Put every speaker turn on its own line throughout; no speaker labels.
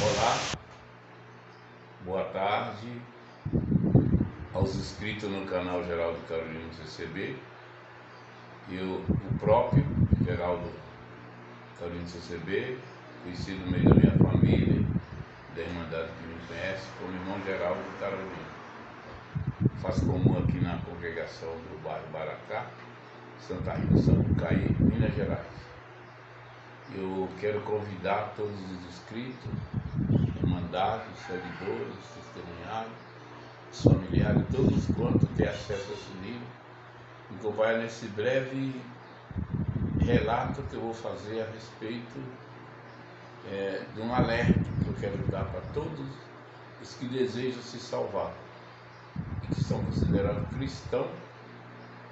Olá, boa tarde aos inscritos no canal Geraldo Carolino CCB. O próprio Geraldo Carolino CCB, conhecido no meio da minha família, da Irmandade que me conhece, como irmão Geraldo Carolino. Faço comum aqui na congregação do bairro Baracá, Santa Rita, Sapucaí, Minas Gerais. Eu quero convidar todos os inscritos, mandados, seguidores, testemunhados, familiares, todos quantos têm acesso a esse livro, e acompanhar nesse breve relato que eu vou fazer a respeito de um alerta que eu quero dar para todos os que desejam se salvar e que são considerados cristãos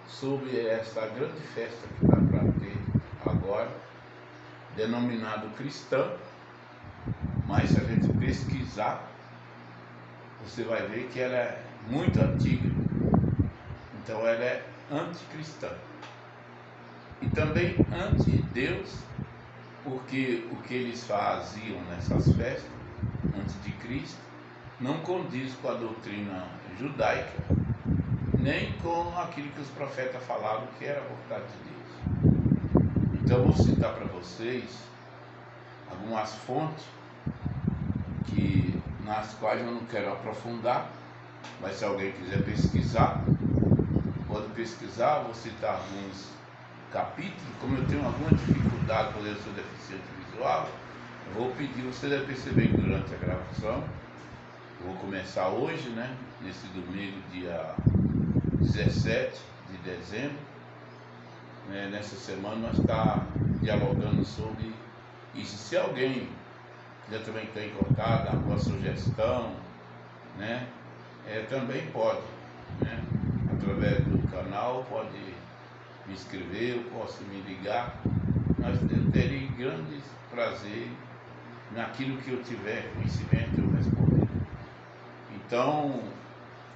sobre esta grande festa que está para ter agora, denominado cristã, mas se a gente pesquisar, você vai ver que ela é muito antiga, então ela é anticristã e também anti-Deus, porque o que eles faziam nessas festas antes de Cristo não condiz com a doutrina judaica, nem com aquilo que os profetas falavam que era a vontade de Deus. Então eu vou citar para vocês algumas fontes nas quais eu não quero aprofundar, mas se alguém quiser pesquisar, pode pesquisar. Vou citar alguns capítulos. Como eu tenho alguma dificuldade, por eu sou deficiente visual, eu vou pedir, você deve perceber que durante a gravação, eu vou começar hoje, nesse domingo, dia 17 de dezembro, nessa semana nós estamos dialogando sobre isso. Se alguém quiser também ter em contato, dar alguma sugestão, também pode, através do canal, pode me escrever, eu posso me ligar. Nós terei grande prazer naquilo que eu tiver conhecimento, eu responder. Então,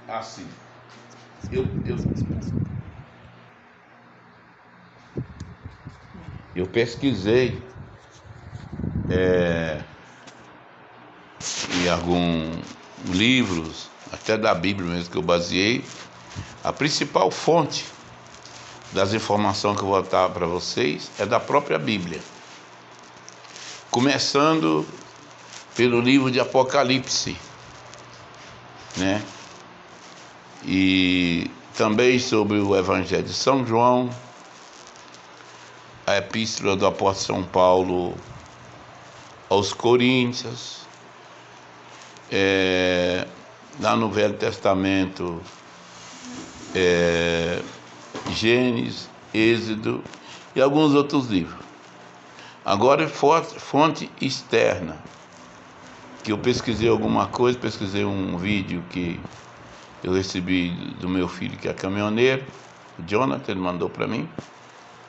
assim, eu pesquisei em alguns livros, até da Bíblia mesmo, que eu baseei. A principal fonte das informações que eu vou dar para vocês é da própria Bíblia, começando pelo livro de Apocalipse, e também sobre o Evangelho de São João, a Epístola do Apóstolo São Paulo aos Coríntios, lá no Velho Testamento, Gênesis, Êxodo e alguns outros livros. Agora, fonte externa, que eu pesquisei alguma coisa, pesquisei um vídeo que eu recebi do meu filho, que é caminhoneiro, o Jonathan, ele mandou para mim,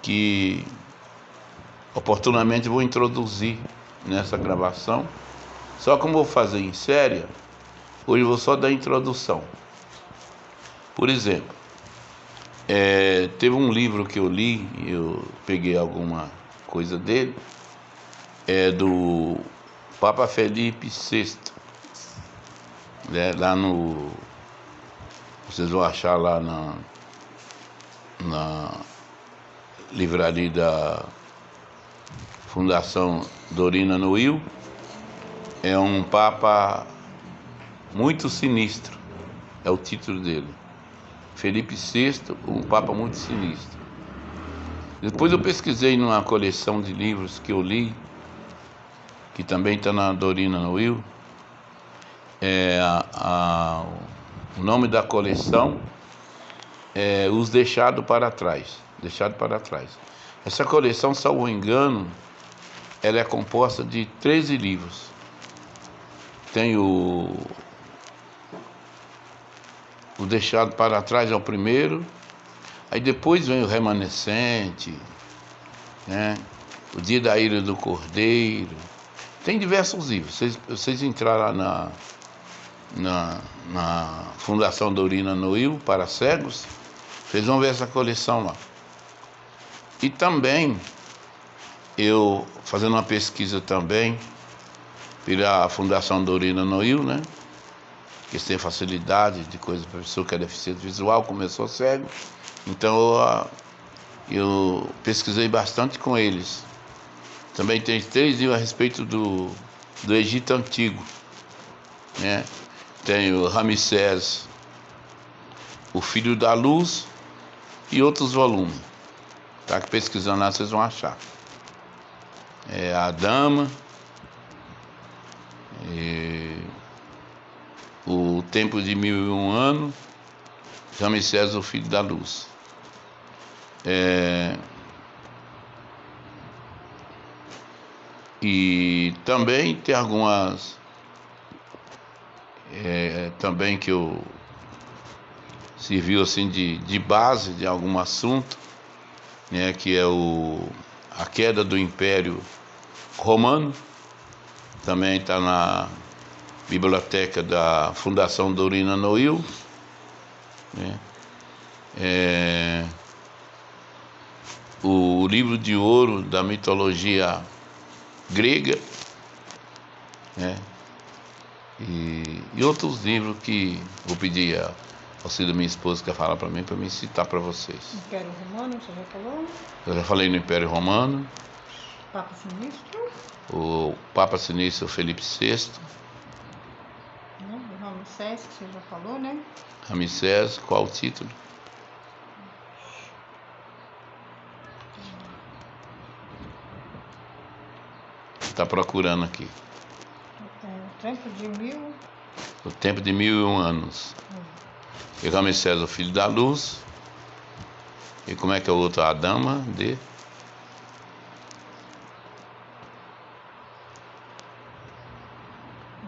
que oportunamente vou introduzir nessa gravação. Só como vou fazer em série, hoje eu vou só dar a introdução. Por exemplo, teve um livro que eu li, eu peguei alguma coisa dele, do Papa Felipe VI, lá no... Vocês vão achar lá na livraria da Fundação Dorina Noil. É um Papa muito sinistro, é o título dele. Felipe VI, um Papa muito sinistro. Depois eu pesquisei numa coleção de livros que eu li, que também está na Dorina Noil. O nome da coleção é Os Deixados para Trás. Essa coleção, salvo engano, ela é composta de 13 livros. Tem o Deixado para Trás, é o primeiro. Aí depois vem o Remanescente, O Dia da Ira do Cordeiro. Tem diversos livros. Vocês entrarem lá na Fundação Dorina Noil para cegos, vocês vão ver essa coleção lá. E também, eu fazendo uma pesquisa também pela Fundação Dorina Noil, né? Que eles têm facilidade de coisa para pessoa que é deficiente visual, começou cego. Então eu pesquisei bastante com eles. Também tem 3 livros a respeito do Egito Antigo, né? Tem o Ramsés, o Filho da Luz e outros volumes. Tá? Que pesquisando lá vocês vão achar. A Dama, o Tempo de 1001 Anos, Ramsés, o Filho da Luz. E também tem algumas também que eu serviu assim de base de algum assunto, né, que é a queda do Império Romano. Também está na biblioteca da Fundação Dorina Noil, né? O livro de ouro da mitologia grega, né? E outros livros que vou pedir ao auxílio da minha esposa que fala para mim citar para vocês.
Império Romano, você já falou?
Eu já falei no Império Romano.
Papa Sinistro.
O Papa Sinistro Felipe VI.
O Ramsés, que você já falou, né?
Ramsés, qual o título? Está procurando aqui.
O Tempo de 1000.
O Tempo de 1001 Anos. E Ramsés, o Filho da Luz. E como é que é o outro? A Dama de...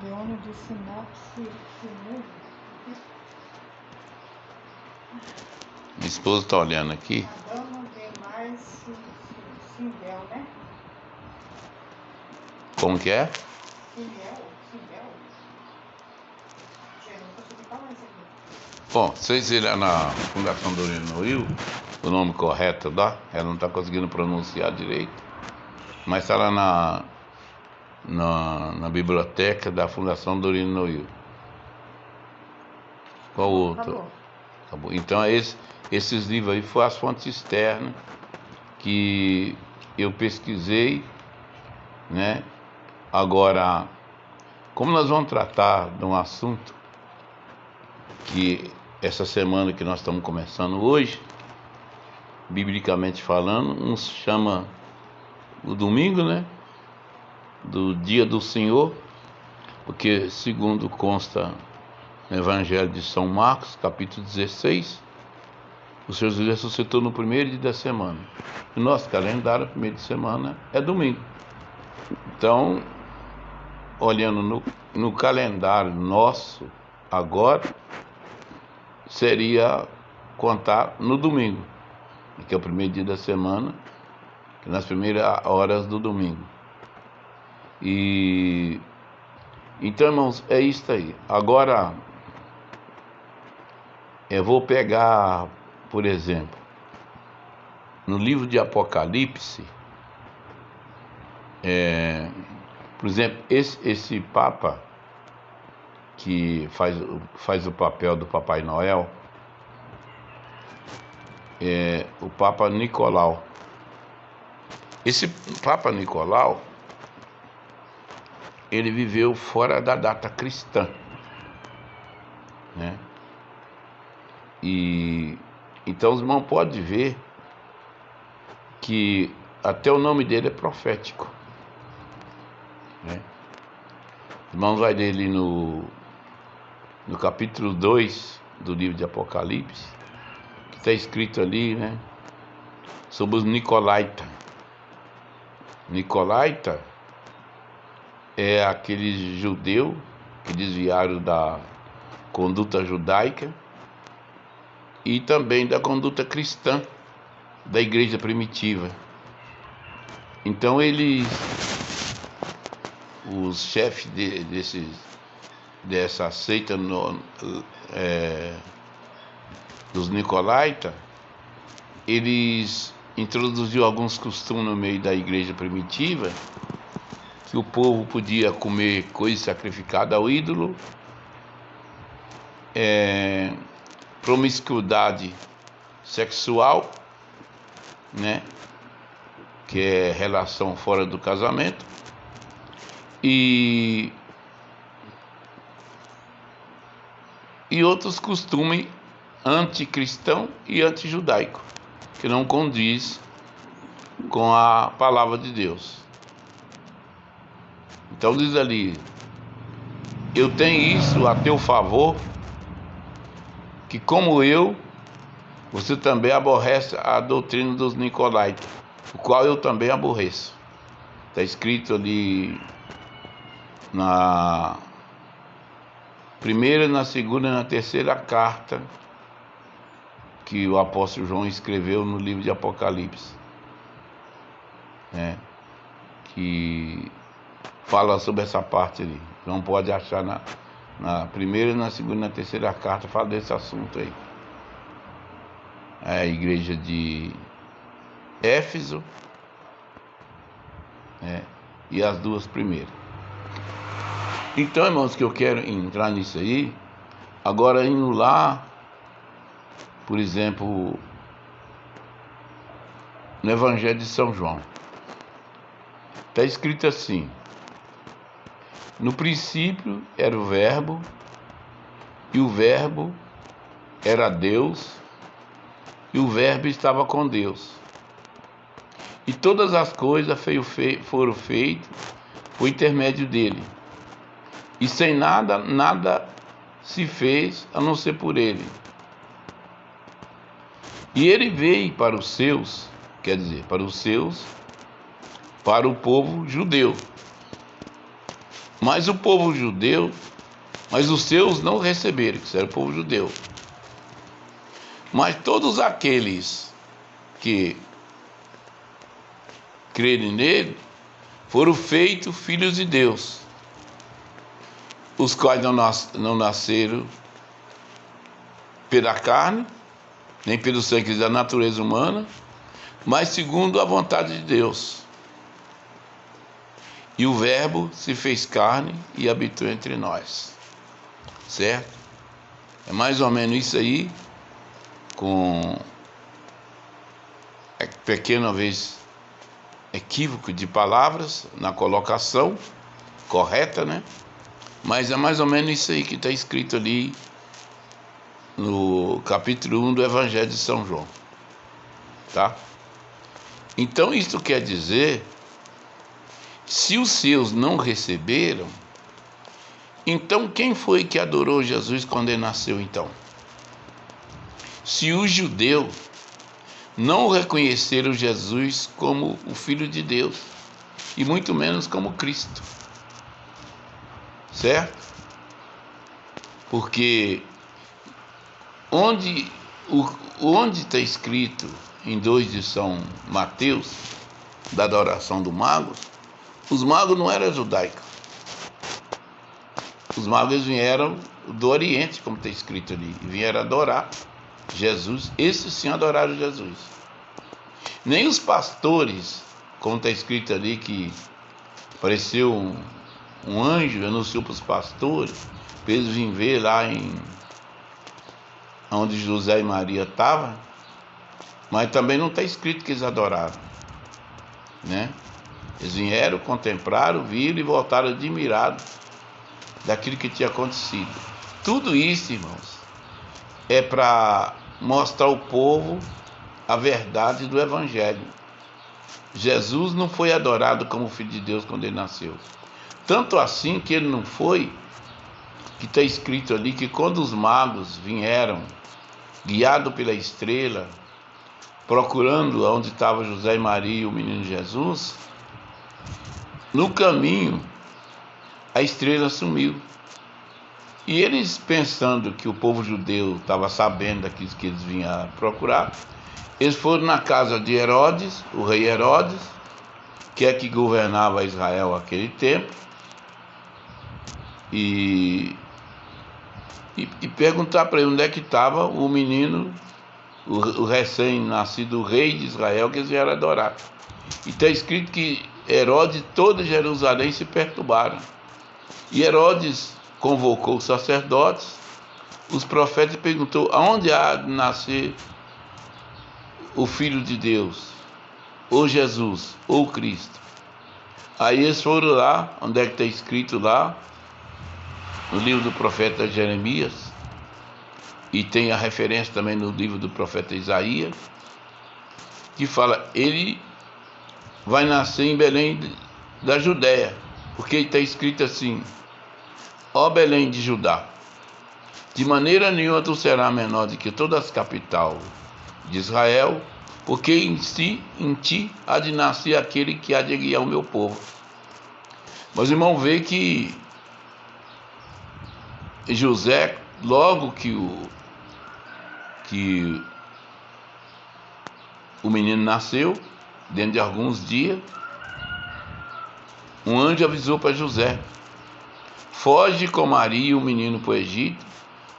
Leônio de Sinopse.
Minha esposa está olhando aqui.
A Dama de mais Sindel, né?
Como que é?
Sindel. Eu não consegui falar isso aqui.
Bom, vocês viram na Fundação Dorina Noil, o nome correto lá, ela não está conseguindo pronunciar direito, mas está lá na biblioteca da Fundação Dorina Noil. Qual outro? Acabou. Então esses livros aí foram as fontes externas que eu pesquisei, né? Agora, como nós vamos tratar de um assunto que essa semana que nós estamos começando hoje, biblicamente falando, uns chama o domingo, né? Do dia do Senhor, porque segundo consta no Evangelho de São Marcos, capítulo 16, o Senhor Jesus ressuscitou no primeiro dia da semana. O nosso calendário, o primeiro de semana, é domingo. Então, olhando no calendário nosso, agora, seria contar no domingo, que é o primeiro dia da semana, nas primeiras horas do domingo. E então, irmãos, é isso aí. Agora, eu vou pegar, por exemplo, no livro de Apocalipse, por exemplo, esse Papa que faz o papel do Papai Noel, o Papa Nicolau. Esse Papa Nicolau, ele viveu fora da data cristã, né? E então os irmãos podem ver que até o nome dele é profético, né? Os irmãos vai ler ali no capítulo 2 do livro de Apocalipse, que está escrito ali, né, sobre os Nicolaita. Nicolaita é aqueles judeus que desviaram da conduta judaica e também da conduta cristã da igreja primitiva. Então os chefes dessa seita dos Nicolaita, eles introduziram alguns costumes no meio da igreja primitiva que o povo podia comer coisa sacrificada ao ídolo, promiscuidade sexual, né, que é relação fora do casamento, e outros costumes anticristão e antijudaico, que não condiz com a palavra de Deus. Então diz ali: eu tenho isso a teu favor, que como eu, você também aborrece a doutrina dos Nicolaítas, o qual eu também aborreço. Está escrito ali na primeira, na segunda e na terceira carta que o apóstolo João escreveu no livro de Apocalipse, né? Que fala sobre essa parte ali. Não pode achar na primeira, na segunda e na terceira carta, fala desse assunto aí. É a igreja de Éfeso, né, e as duas primeiras. Então, irmãos, que eu quero entrar nisso aí, agora indo lá, por exemplo, no Evangelho de São João, está escrito assim: no princípio era o Verbo, e o Verbo era Deus, e o Verbo estava com Deus. E todas as coisas foram feitas por intermédio dele. E sem nada se fez a não ser por ele. E ele veio para os seus, quer dizer, para o povo judeu. Mas os seus não receberam, que isso era o povo judeu. Mas todos aqueles que crerem nele foram feitos filhos de Deus, os quais não nasceram pela carne, nem pelo sangue da natureza humana, mas segundo a vontade de Deus. E o Verbo se fez carne e habitou entre nós. Certo? É mais ou menos isso aí, com pequena vez equívoco de palavras na colocação correta, né? Mas é mais ou menos isso aí que está escrito ali no capítulo 1 do Evangelho de São João, tá? Então isso quer dizer, se os seus não receberam, então quem foi que adorou Jesus quando ele nasceu então? Se os judeus não reconheceram Jesus como o Filho de Deus, e muito menos como Cristo, certo? Porque onde está escrito em 2 de São Mateus, da adoração dos magos, os magos não eram judaicos. Os magos vieram do Oriente, como está escrito ali, e vieram adorar Jesus. Esses sim adoraram Jesus. Nem os pastores, como está escrito ali, que apareceu um anjo, anunciou para os pastores, para eles virem ver lá onde José e Maria estavam, mas também não está escrito que eles adoraram, né? Eles vieram, contemplaram, viram e voltaram admirados daquilo que tinha acontecido. Tudo isso, irmãos, é para mostrar ao povo a verdade do Evangelho. Jesus não foi adorado como Filho de Deus quando ele nasceu. Tanto assim que ele não foi, que está escrito ali que quando os magos vieram, guiados pela estrela, procurando onde estava José e Maria e o menino Jesus, no caminho a estrela sumiu. E eles, pensando que o povo judeu estava sabendo daquilo que eles vinham procurar, eles foram na casa de Herodes, o rei Herodes, que é que governava Israel naquele tempo, e perguntar para ele onde é que estava o menino, o recém-nascido rei de Israel, que eles vieram adorar. E está escrito que Herodes e toda Jerusalém se perturbaram. E Herodes convocou os sacerdotes, os profetas, e perguntou: aonde há de nascer o Filho de Deus, ou Jesus, ou Cristo? Aí eles foram lá, onde é que está escrito lá, no livro do profeta Jeremias, e tem a referência também no livro do profeta Isaías, que fala: ele vai nascer em Belém da Judéia, porque está escrito assim: ó Belém de Judá, de maneira nenhuma tu serás menor do que todas as capitais de Israel, porque em ti há de nascer aquele que há de guiar o meu povo. Mas irmão, vê que José, logo que o menino nasceu, dentro de alguns dias, um anjo avisou para José: foge com Maria e o menino para o Egito,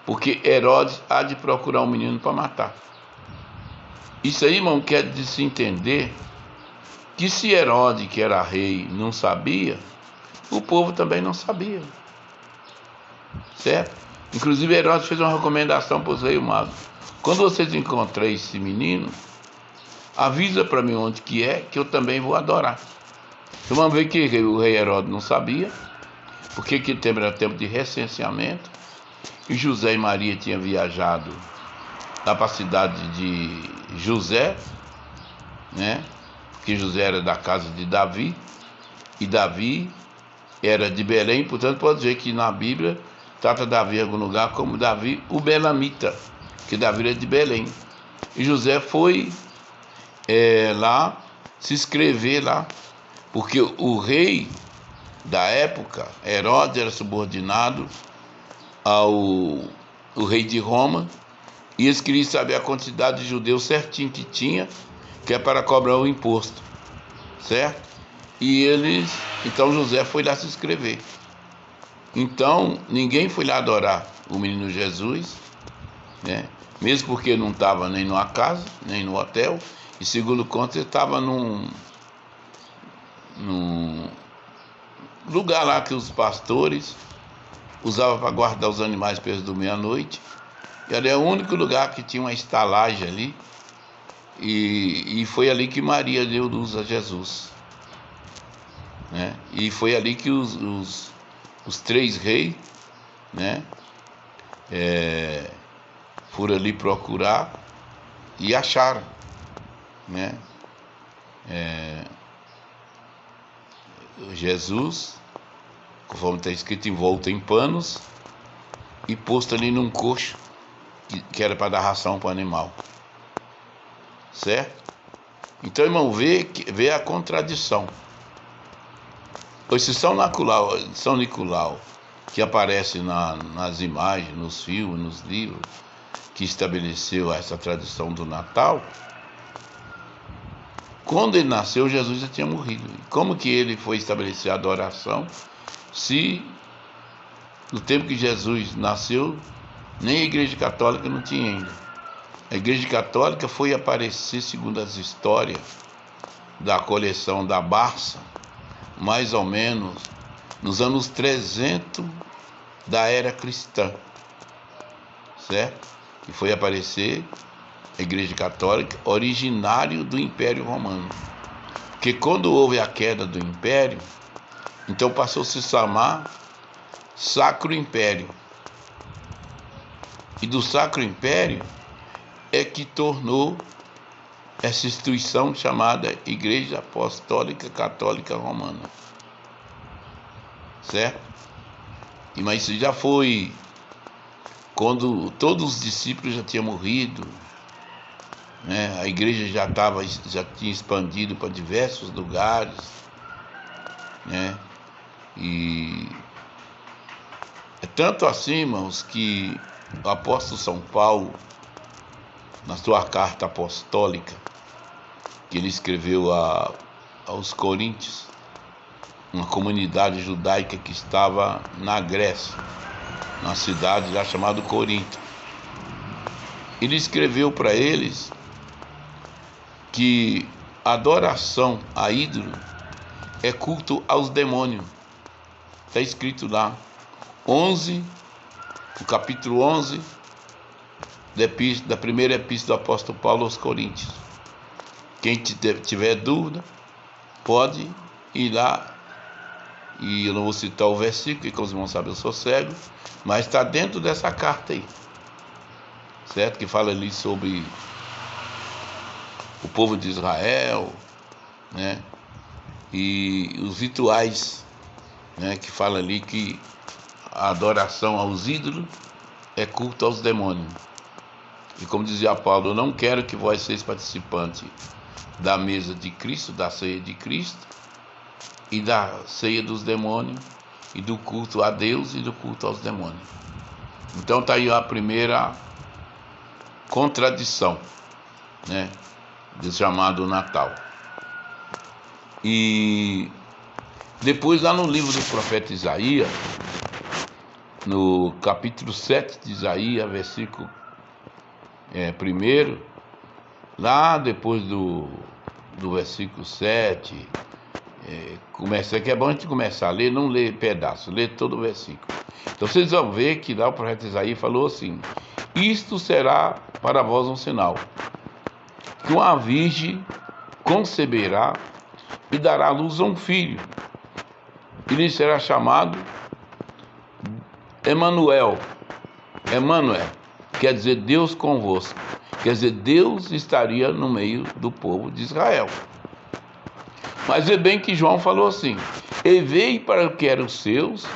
porque Herodes há de procurar o menino para matar. Isso aí, irmão, quer de se entender que se Herodes, que era rei, não sabia, o povo também não sabia, certo? Inclusive Herodes fez uma recomendação para os reis magos: quando vocês encontrarem esse menino, avisa para mim onde que é, que eu também vou adorar. Então vamos ver que o rei Herodes não sabia, porque aquele tempo era tempo de recenseamento, e José e Maria tinham viajado lá para a cidade de José, né? Porque José era da casa de Davi, e Davi era de Belém. Portanto, pode dizer que na Bíblia trata Davi em algum lugar como Davi o Belamita, que Davi era de Belém. E José foi lá se inscrever lá, porque o rei da época, Herodes, era subordinado ao rei de Roma, e eles queriam saber a quantidade de judeus certinho que tinha, que é para cobrar o imposto, certo? E então José foi lá se inscrever. Então ninguém foi lá adorar o menino Jesus, né? Mesmo porque não estava nem numa casa, nem no hotel, e segundo conta ele estava num lugar lá que os pastores usavam para guardar os animais para eles dormir à noite. E ali é o único lugar que tinha uma estalagem ali, e foi ali que Maria deu luz a Jesus, né? E foi ali que os três reis, né, foram ali procurar e acharam, né, Jesus, conforme está escrito, envolto em panos e posto ali num coxo que era para dar ração para o animal, certo? Então, irmão, vê a contradição. Esse São Nicolau, que aparece nas imagens, nos filmes, nos livros, que estabeleceu essa tradição do Natal, quando ele nasceu, Jesus já tinha morrido. Como que ele foi estabelecer a adoração, se no tempo que Jesus nasceu, nem a Igreja Católica não tinha ainda? A Igreja Católica foi aparecer, segundo as histórias da coleção da Barça, mais ou menos nos anos 300 da era cristã, certo? E foi aparecer a Igreja Católica, originário do Império Romano. Porque quando houve a queda do Império, então passou a se chamar Sacro Império. E do Sacro Império é que tornou essa instituição chamada Igreja Apostólica Católica Romana, certo? Mas isso já foi quando todos os discípulos já tinham morrido, né? A igreja já tinha expandido para diversos lugares, né? E é tanto assim, irmãos, que o apóstolo São Paulo, na sua carta apostólica, que ele escreveu aos Coríntios, uma comunidade judaica que estava na Grécia, na cidade já chamada Corinto, ele escreveu para eles que a adoração a ídolo é culto aos demônios. Está escrito lá, no capítulo 11 da primeira epístola do apóstolo Paulo aos Coríntios. Quem tiver dúvida, pode ir lá, e eu não vou citar o versículo, porque como os irmãos sabem, eu sou cego, mas está dentro dessa carta aí, certo? Que fala ali sobre o povo de Israel, né? E os rituais, né? Que fala ali que a adoração aos ídolos é culto aos demônios. E como dizia Paulo, eu não quero que vós seis participantes da mesa de Cristo, da ceia de Cristo, e da ceia dos demônios, e do culto a Deus e do culto aos demônios. Então está aí a primeira contradição, né, do chamado Natal. E depois lá no livro do profeta Isaías, no capítulo 7 de Isaías, versículo 1, lá depois do versículo 7, começa, que é bom a gente começar a ler, não ler pedaço, ler todo o versículo. Então vocês vão ver que lá o profeta Isaías falou assim: isto será para vós um sinal, que uma virgem conceberá e dará à luz a um filho, e lhe será chamado Emanuel, quer dizer Deus convosco, quer dizer Deus estaria no meio do povo de Israel. Mas é bem que João falou assim: e veio para o que eram os seus,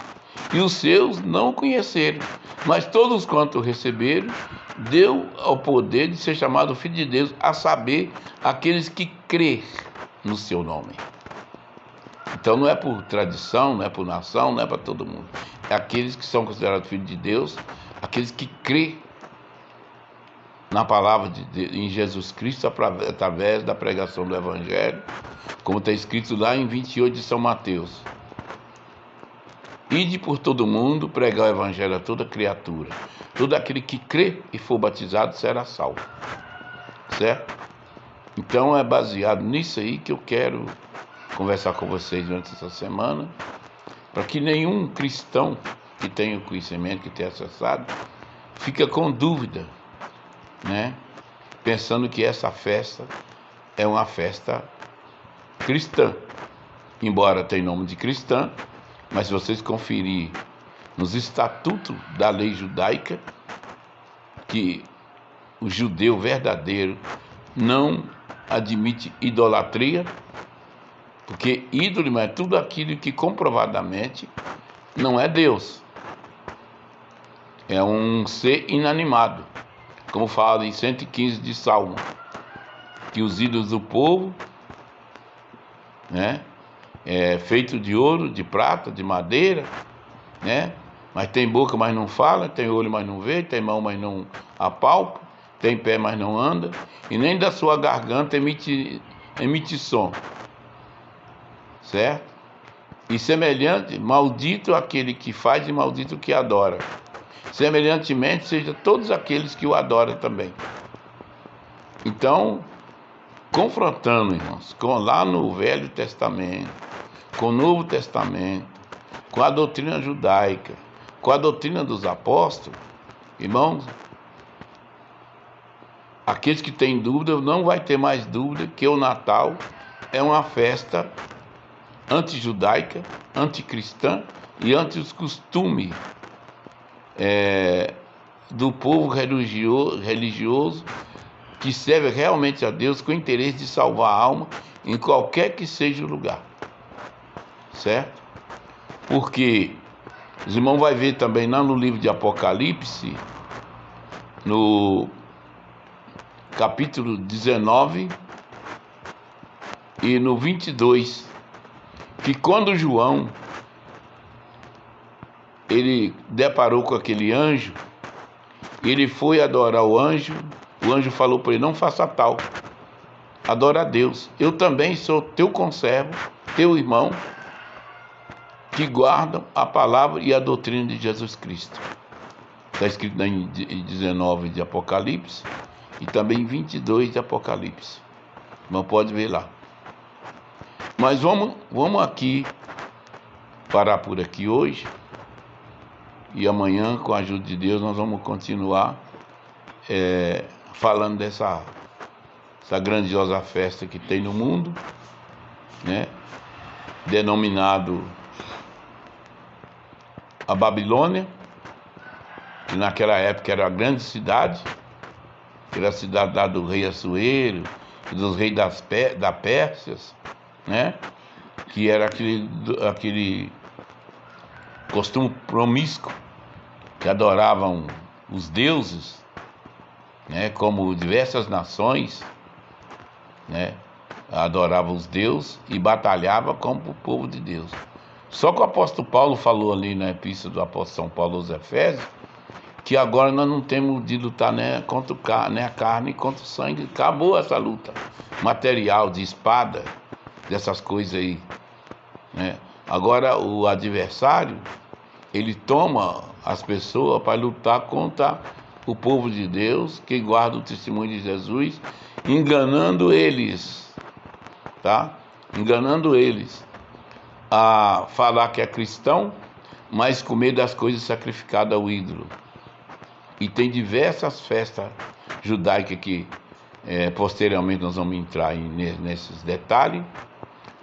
e os seus não o conheceram, mas todos quanto o receberam, deu ao poder de ser chamado Filho de Deus, a saber, aqueles que crê no seu nome. Então não é por tradição, não é por nação, não é para todo mundo. É aqueles que são considerados filhos de Deus, aqueles que crê na palavra de Deus, em Jesus Cristo, através da pregação do Evangelho, como está escrito lá em 28 de São Mateus. Ide por todo mundo, pregar o Evangelho a toda criatura. Todo aquele que crê e for batizado será salvo. Certo? Então é baseado nisso aí que eu quero conversar com vocês durante essa semana, para que nenhum cristão que tenha o conhecimento, que tenha acessado, fique com dúvida, né? Pensando que essa festa é uma festa cristã, embora tenha nome de cristã, mas se vocês conferir nos estatutos da lei judaica, que o judeu verdadeiro não admite idolatria, porque ídolo é tudo aquilo que comprovadamente não é Deus, é um ser inanimado, como fala em 115 de Salmo, que os ídolos do povo, né, é feito de ouro, de prata, de madeira, né, mas tem boca, mas não fala, tem olho, mas não vê, tem mão, mas não apalpa, tem pé, mas não anda, e nem da sua garganta emite som, certo? E semelhante, maldito aquele que faz e maldito o que adora. Semelhantemente, seja todos aqueles que o adoram também. Então, confrontando, irmãos, com lá no Velho Testamento, com o Novo Testamento, com a doutrina judaica, com a doutrina dos apóstolos, irmãos, aqueles que têm dúvida, não vai ter mais dúvida que o Natal é uma festa antijudaica, anticristã e anti os costumes do povo religioso que serve realmente a Deus com o interesse de salvar a alma em qualquer que seja o lugar, certo? Porque os irmãos vão ver também lá no livro de Apocalipse, no capítulo 19 e no 22, que quando João ele deparou com aquele anjo, ele foi adorar o anjo falou para ele: não faça tal, adora a Deus, eu também sou teu conservo, teu irmão, que guardam a palavra e a doutrina de Jesus Cristo. Está escrito em 19 de Apocalipse e também em 22 de Apocalipse. Não pode ver lá. Mas vamos aqui parar por aqui hoje. E amanhã, com a ajuda de Deus, nós vamos continuar falando dessa grandiosa festa que tem no mundo, né? Denominado a Babilônia, que naquela época era a grande cidade, era a cidade lá do rei Assuero, dos reis da Pérsia, né? Que era aquele costume promíscuo, que adoravam os deuses, né? Como diversas nações, né? Adoravam os deuses e batalhavam como o povo de Deus. Só que o apóstolo Paulo falou ali na epístola do apóstolo São Paulo aos Efésios, que agora nós não temos de lutar nem contra a carne e contra o sangue. Acabou essa luta material, de espada, dessas coisas aí, né? Agora o adversário, ele toma as pessoas para lutar contra o povo de Deus, que guarda o testemunho de Jesus, enganando eles, tá? Enganando eles a falar que é cristão, mas comer das coisas sacrificadas ao ídolo. E tem diversas festas judaicas que posteriormente nós vamos entrar aí nesses detalhes,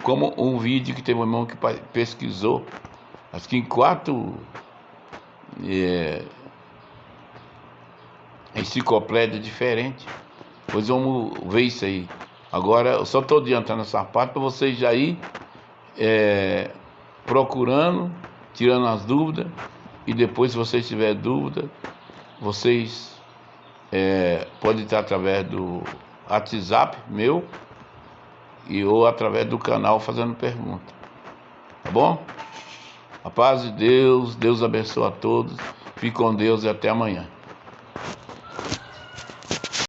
como um vídeo que teve um irmão que pesquisou, acho que em 4 enciclopédias diferentes. Pois vamos ver isso aí. Agora eu só estou adiantando essa parte para vocês já ir procurando, tirando as dúvidas, e depois, se vocês tiverem dúvida, vocês podem estar através do WhatsApp meu ou através do canal fazendo pergunta, tá bom? A paz de Deus, Deus abençoe a todos, fique com Deus e até amanhã.